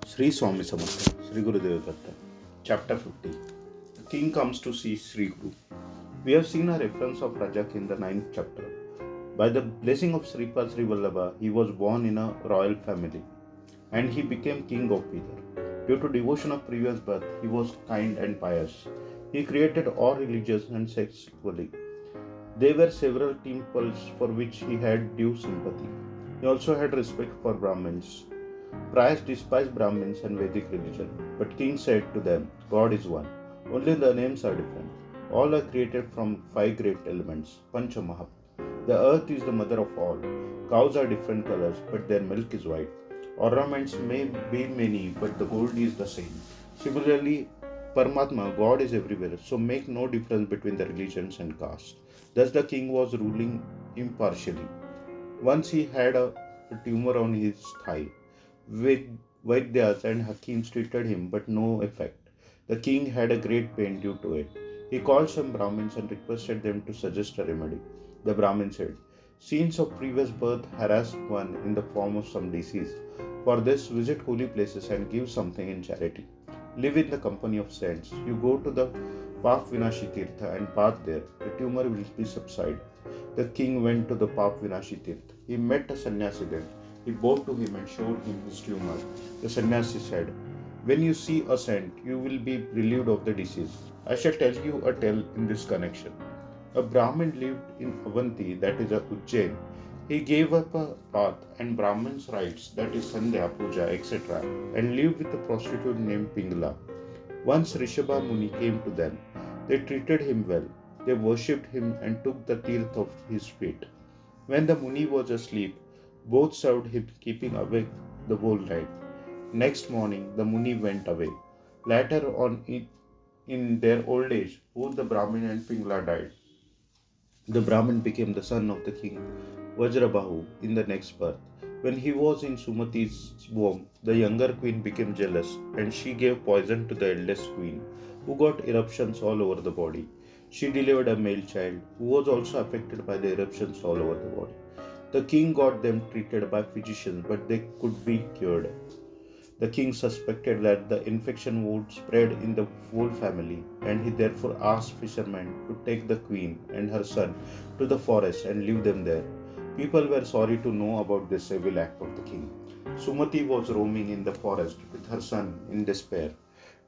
Shri Swami Samartha, Shri Guru Datta, Chapter 50. The king comes to see Shri Guru. We have seen a reference of Rajak in the 9th chapter. By the blessing of Sripad Sri Vallabha, he was born in a royal family and he became king of Bidar. Due to devotion of previous birth, he was kind and pious. He created all religions and sects equally. There were several temples for which he had due sympathy. He also had respect for Brahmins. Priors despised Brahmins and Vedic religion, but king said to them, God is one. Only the names are different. All are created from five great elements, Panchamaha. The earth is the mother of all. Cows are different colors, but their milk is white. Ornaments may be many, but the gold is the same. Similarly, Paramatma, God is everywhere, so make no difference between the religions and castes. Thus the king was ruling impartially. Once he had a tumor on his thigh. Vaidyas and Hakims treated him, but no effect. The king had a great pain due to it. He called some Brahmins and requested them to suggest a remedy. The Brahmin said, Sins of previous birth harassed one in the form of some disease. For this, visit holy places and give something in charity. Live in the company of saints. You go to the Pap Vinashi Tirtha and bath there. The tumor will be subside. The king went to the Pap Vinashi Tirtha. He met a sannyasi there. He bowed to him and showed him his tumor. The sannyasi said, When you see a saint, you will be relieved of the disease. I shall tell you a tale in this connection. A Brahmin lived in Avanti, that is a Ujjain. He gave up a bath and Brahmin's rites, that is Sandhya, Puja, etc., and lived with a prostitute named Pingla. Once Rishabha Muni came to them. They treated him well. They worshipped him and took the tirth of his feet. When the Muni was asleep, both served him, keeping awake the whole night. Next morning, the Muni went away. Later on, in their old age, both the Brahmin and Pingla died. The Brahmin became the son of the king Vajrabahu in the next birth. When he was in Sumati's womb, the younger queen became jealous and she gave poison to the eldest queen, who got eruptions all over the body. She delivered a male child who was also affected by the eruptions all over the body. The king got them treated by physicians, but they could be cured. The king suspected that the infection would spread in the whole family, and he therefore asked fishermen to take the queen and her son to the forest and leave them there. People were sorry to know about this evil act of the king. Sumati was roaming in the forest with her son in despair.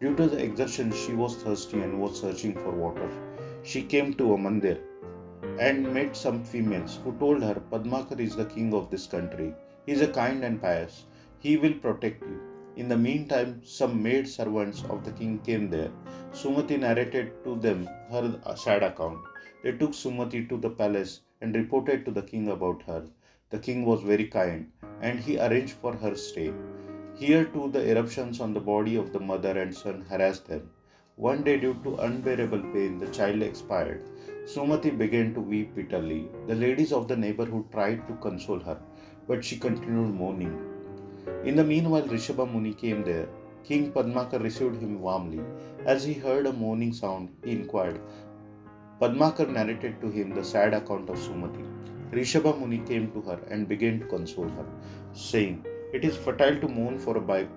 Due to the exertion, she was thirsty and was searching for water. She came to a mandir and met some females who told her Padmakar is the king of this country. He is a kind and pious. He will protect you. In the meantime, some maid servants of the king came there. Sumati narrated to them her sad account. They took Sumati to the palace and reported to the king about her. The king was very kind and he arranged for her stay. Here too the eruptions on the body of the mother and son harassed them. One day, due to unbearable pain, the child expired. Sumati began to weep bitterly. The ladies of the neighborhood tried to console her, but she continued mourning. In the meanwhile, Rishabha Muni came there. King Padmakar received him warmly. As he heard a mourning sound, he inquired. Padmakar narrated to him the sad account of Sumati. Rishabha Muni came to her and began to console her, saying, It is futile to mourn for a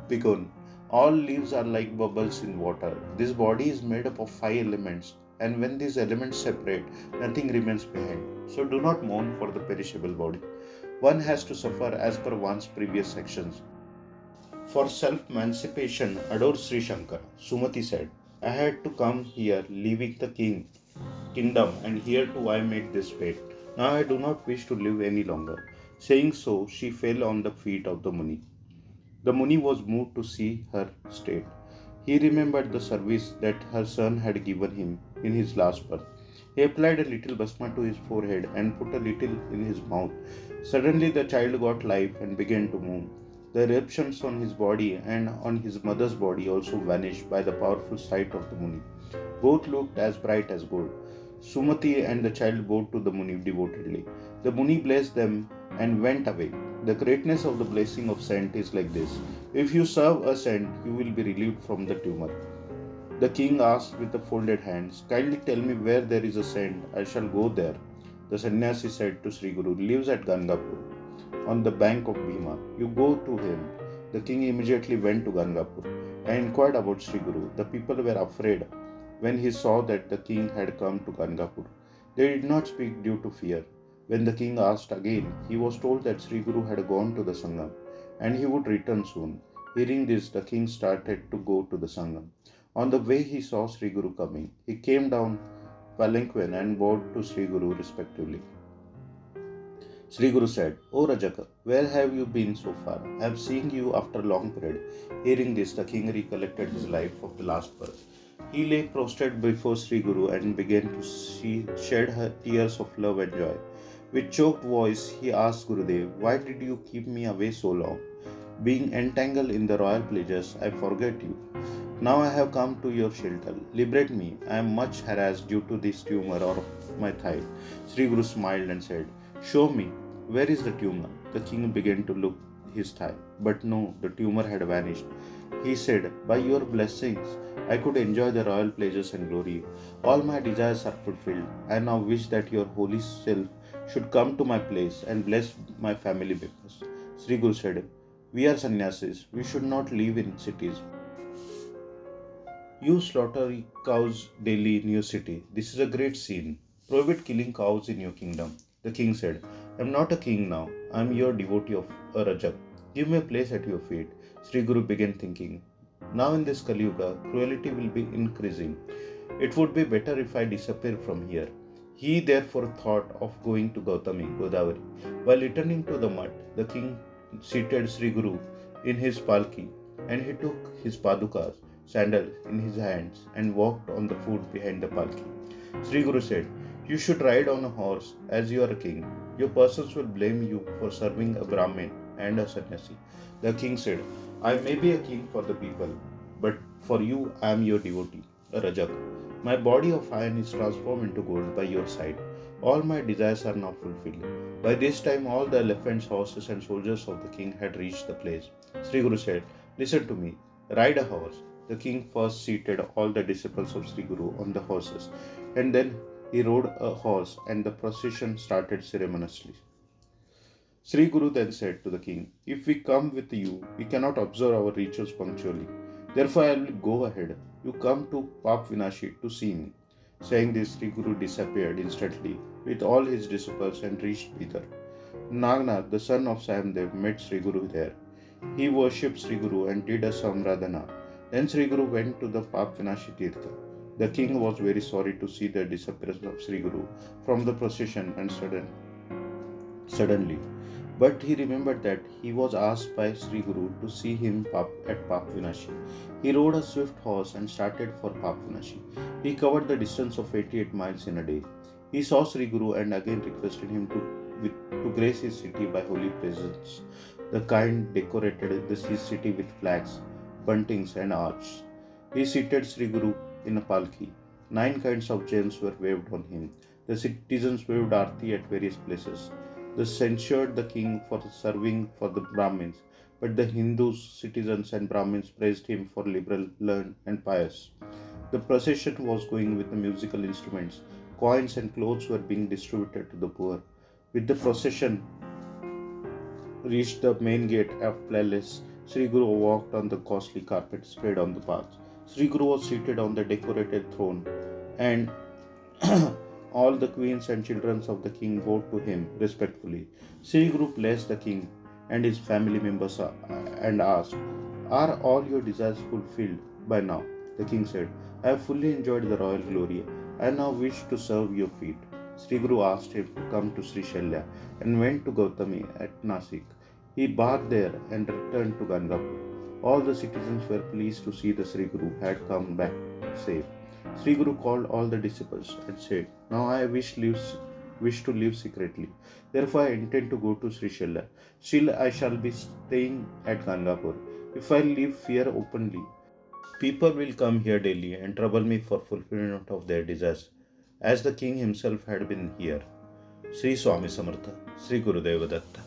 bygone. All leaves are like bubbles in water. This body is made up of five elements, and when these elements separate, nothing remains behind. So do not mourn for the perishable body. One has to suffer as per one's previous actions. For self-emancipation, adore Sri Shankara. Sumati said, I had to come here, leaving the kingdom, and here too I met this fate. Now I do not wish to live any longer. Saying so, she fell on the feet of the Muni. The Muni was moved to see her state. He remembered the service that her son had given him in his last birth. He applied a little basma to his forehead and put a little in his mouth. Suddenly the child got life and began to move. The eruptions on his body and on his mother's body also vanished by the powerful sight of the Muni. Both looked as bright as gold. Sumati and the child bowed to the Muni devotedly. The Muni blessed them and went away. The greatness of the blessing of saint is like this. If you serve a saint, you will be relieved from the tumor. The king asked with the folded hands, Kindly tell me where there is a saint, I shall go there. The sannyasi said to Shri Guru, lives at Gangapur, on the bank of Bhima. You go to him. The king immediately went to Gangapur and inquired about Shri Guru. The people were afraid when he saw that the king had come to Gangapur. They did not speak due to fear. When the king asked again, he was told that Shri Guru had gone to the Sangam and he would return soon. Hearing this, the king started to go to the Sangam. On the way, he saw Shri Guru coming. He came down palanquin and bowed to Shri Guru respectively. Shri Guru said, O Rajaka, where have you been so far? I have seen you after a long period. Hearing this, the king recollected his life of the last birth. He lay prostrate before Shri Guru and began to shed tears of love and joy. With choked voice, he asked Gurudev, why did you keep me away so long? Being entangled in the royal pleasures, I forget you. Now I have come to your shelter. Liberate me. I am much harassed due to this tumor of my thigh. Shri Guru smiled and said, show me, where is the tumor? The king began to look his thigh, but no, the tumor had vanished. He said, by your blessings, I could enjoy the royal pleasures and glory. All my desires are fulfilled. I now wish that your holy self should come to my place and bless my family members. Shri Guru said, we are sannyasis. We should not live in cities. You slaughter cows daily in your city. This is a great sin. Prohibit killing cows in your kingdom. The king said, I am not a king now. I am your devotee of a Rajak. Give me a place at your feet. Shri Guru began thinking, now in this Kali Yuga, cruelty will be increasing. It would be better if I disappear from here. He therefore thought of going to Gautami, Godavari. While returning to the mutt, the king seated Shri Guru in his palki, and he took his padukas, sandals in his hands, and walked on the foot behind the palki. Shri Guru said, you should ride on a horse as you are a king. Your persons will blame you for serving a Brahmin and a sannyasi. The king said, I may be a king for the people, but for you I am your devotee, a Rajak. My body of iron is transformed into gold by your side. All my desires are now fulfilled. By this time all the elephants, horses and soldiers of the king had reached the place. Shri Guru said, listen to me, ride a horse. The king first seated all the disciples of Shri Guru on the horses, and then he rode a horse and the procession started ceremoniously. Shri Guru then said to the king, if we come with you, we cannot observe our rituals punctually. Therefore I will go ahead. You come to Pap Vinashi to see me. Saying this, Shri Guru disappeared instantly with all his disciples and reached Bidar. Nagnath, the son of Sahamdev, met Shri Guru there. He worshipped Shri Guru and did a samradhana. Then Shri Guru went to the Pap Vinashi Tirtha. The king was very sorry to see the disappearance of Shri Guru from the procession and suddenly. But he remembered that he was asked by Shri Guru to see him at Pap Vinashi. He rode a swift horse and started for Pap Vinashi. He covered the distance of 88 miles in a day. He saw Shri Guru and again requested him to grace his city by holy presence. The king decorated his city with flags, buntings and arches. He seated Shri Guru in a palki. 9 kinds of gems were waved on him. The citizens waved arti at various places. They censured the king for serving for the Brahmins, but the Hindus, citizens and Brahmins praised him for liberal, learned and pious. The procession was going with the musical instruments. Coins and clothes were being distributed to the poor. With the procession reached the main gate of palace, Shri Guru walked on the costly carpet spread on the path. Shri Guru was seated on the decorated throne, and all the queens and children of the king bowed to him respectfully. Shri Guru blessed the king and his family members and asked, are all your desires fulfilled by now? The king said, I have fully enjoyed the royal glory. I now wish to serve your feet. Shri Guru asked him to come to Sri Shalya and went to Gautami at Nasik. He bathed there and returned to Gangapur. All the citizens were pleased to see the Sri Guru had come back safe. Sri Guru called all the disciples and said, now I wish to live secretly. Therefore I intend to go to Sri Shalya. Still I shall be staying at Gangapur. If I live fear openly, people will come here daily and trouble me for fulfillment of their desires, as the king himself had been here. Sri Swami Samartha, Sri Gurudeva Datta.